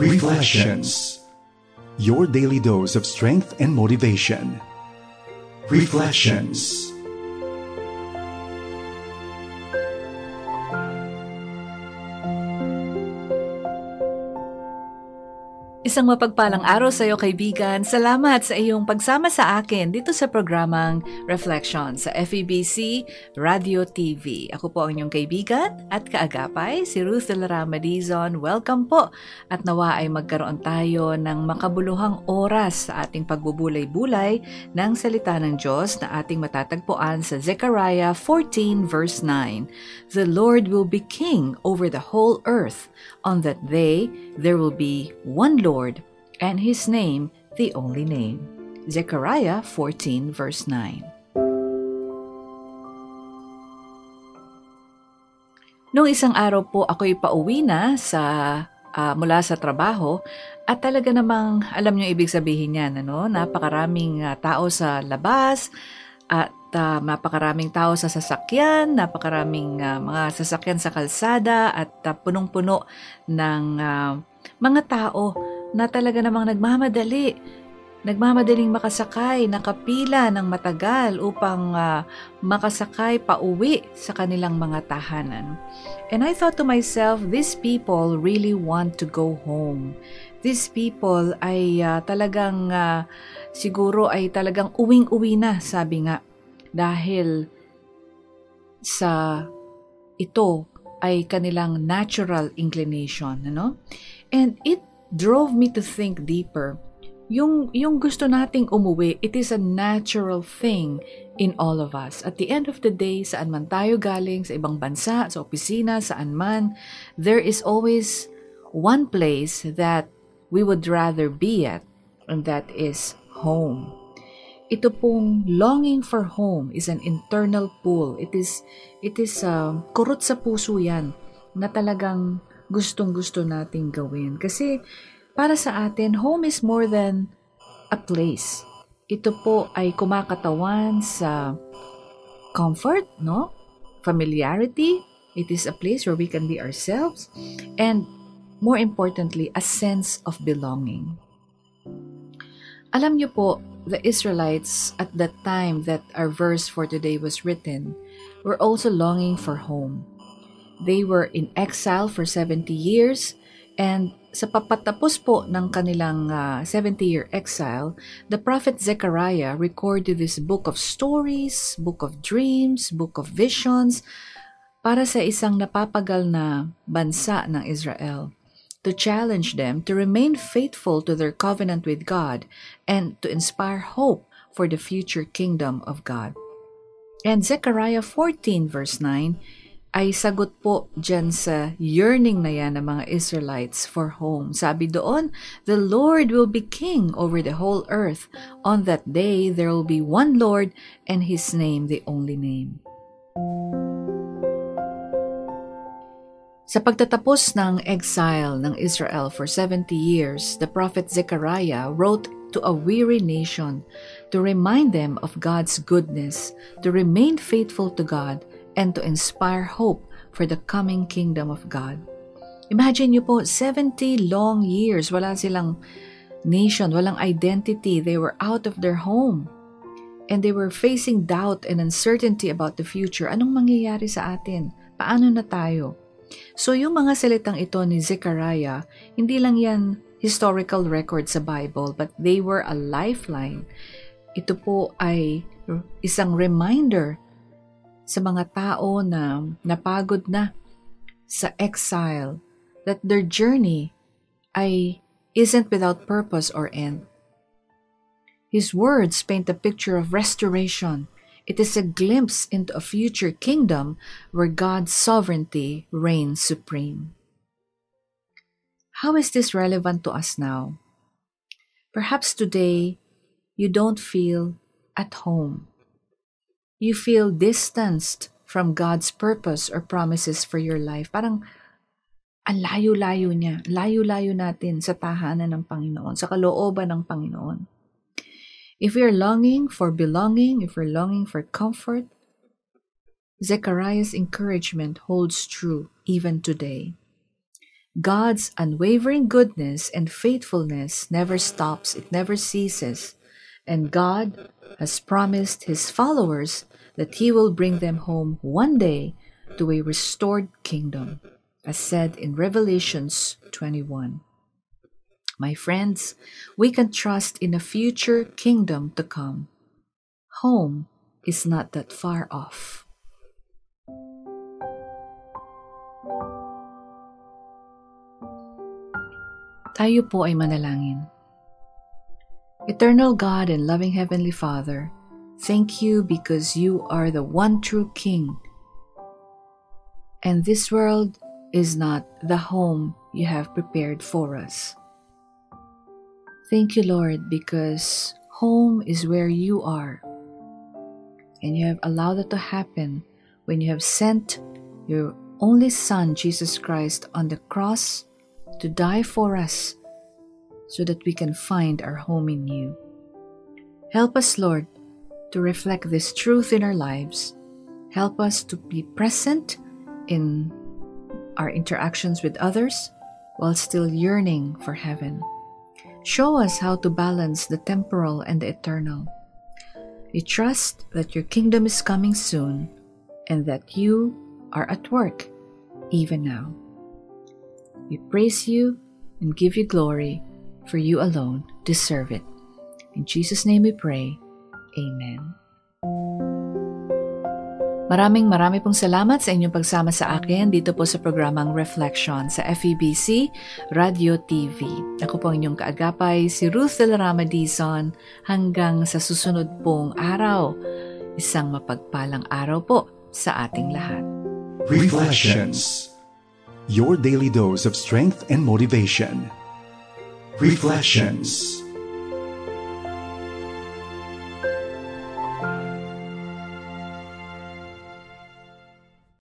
Reflections. Your daily dose of strength and motivation. Reflections. Isang mapagpalang araw sa iyo, kaibigan. Salamat sa iyong pagsama sa akin dito sa programang Reflections sa FEBC Radio TV. Ako po ang inyong kaibigan at kaagapay, si Ruth de Lara Madizon. Welcome po at nawa ay magkaroon tayo ng makabuluhang oras sa ating pagbubulay-bulay ng salita ng Diyos na ating matatagpuan sa Zechariah 14 verse 9. The Lord will be king over the whole earth. On that day, there will be one Lord, and His name the only name. Zechariah 14 verse 9. Noong isang araw po ako'y pauwi na mula sa trabaho at talaga namang alam niyo ibig sabihin niyan, napakaraming tao sa labas at napakaraming tao sa sasakyan, napakaraming mga sasakyan sa kalsada at punong-puno ng mga tao na talaga namang nagmamadaling makasakay, nakapila ng matagal upang makasakay pauwi sa kanilang mga tahanan. And I thought to myself, these people really want to go home. These people ay siguro ay talagang uwing-uwi na, sabi nga. Dahil sa ito ay kanilang natural inclination, And it drove me to think deeper. Yung gusto nating umuwi, it is a natural thing in all of us. At the end of the day, saan man tayo galing, sa ibang bansa, sa opisina, saan man, there is always one place that we would rather be at, and that is home. Ito pong longing for home is an internal pull. It is kurot sa puso yan na talagang gustong-gusto nating gawin. Kasi para sa atin, home is more than a place. Ito po ay kumakatawan sa comfort, familiarity. It is a place where we can be ourselves. And more importantly, a sense of belonging. Alam niyo po, the Israelites at that time that our verse for today was written were also longing for home. They were in exile for 70 years, and sa papatapos po ng kanilang 70-year exile, the prophet Zechariah recorded this book of stories, book of dreams, book of visions para sa isang napapagal na bansa ng Israel, to challenge them to remain faithful to their covenant with God and to inspire hope for the future kingdom of God. And Zechariah 14 verse 9 ay sagot po dyan sa yearning na yan ng mga Israelites for home. Sabi doon, the Lord will be king over the whole earth. On that day, there will be one Lord and His name the only name. Sa pagtatapos ng exile ng Israel for 70 years, the prophet Zechariah wrote to a weary nation to remind them of God's goodness, to remain faithful to God, and to inspire hope for the coming kingdom of God. Imagine niyo po, 70 long years, wala silang nation, walang identity. They were out of their home. And they were facing doubt and uncertainty about the future. Anong mangyayari sa atin? Paano na tayo? So yung mga salitang ito ni Zechariah, hindi lang yan historical record sa Bible, but they were a lifeline. Ito po ay isang reminder sa mga tao na napagod na sa exile, that their journey isn't without purpose or end. His words paint a picture of restoration. It is a glimpse into a future kingdom where God's sovereignty reigns supreme. How is this relevant to us now? Perhaps today, you don't feel at home. You feel distanced from God's purpose or promises for your life. Parang ang layo-layo niya. Layo-layo natin sa tahanan ng Panginoon, sa kalooban ng Panginoon. If we are longing for belonging, if we're longing for comfort, Zechariah's encouragement holds true even today. God's unwavering goodness and faithfulness never stops, it never ceases. And God has promised His followers that He will bring them home one day to a restored kingdom, as said in Revelations 21. My friends, we can trust in a future kingdom to come. Home is not that far off. Tayo po ay manalangin. Eternal God and loving Heavenly Father, thank you because you are the one true King. And this world is not the home you have prepared for us. Thank you, Lord, because home is where you are. And you have allowed it to happen when you have sent your only Son, Jesus Christ, on the cross to die for us so that we can find our home in you. Help us, Lord, to reflect this truth in our lives. Help us to be present in our interactions with others while still yearning for heaven. Show us how to balance the temporal and the eternal. We trust that your kingdom is coming soon and that you are at work even now. We praise you and give you glory, for you alone deserve it. In Jesus' name we pray. Amen. Marami pong salamat sa inyong pagsama sa akin dito po sa programang Reflection sa FEBC Radio TV. Ako po ang inyong kaagapay, si Ruth de la Rama Dizon. Hanggang sa susunod pong araw, isang mapagpalang araw po sa ating lahat. Reflections. Your daily dose of strength and motivation. Reflections.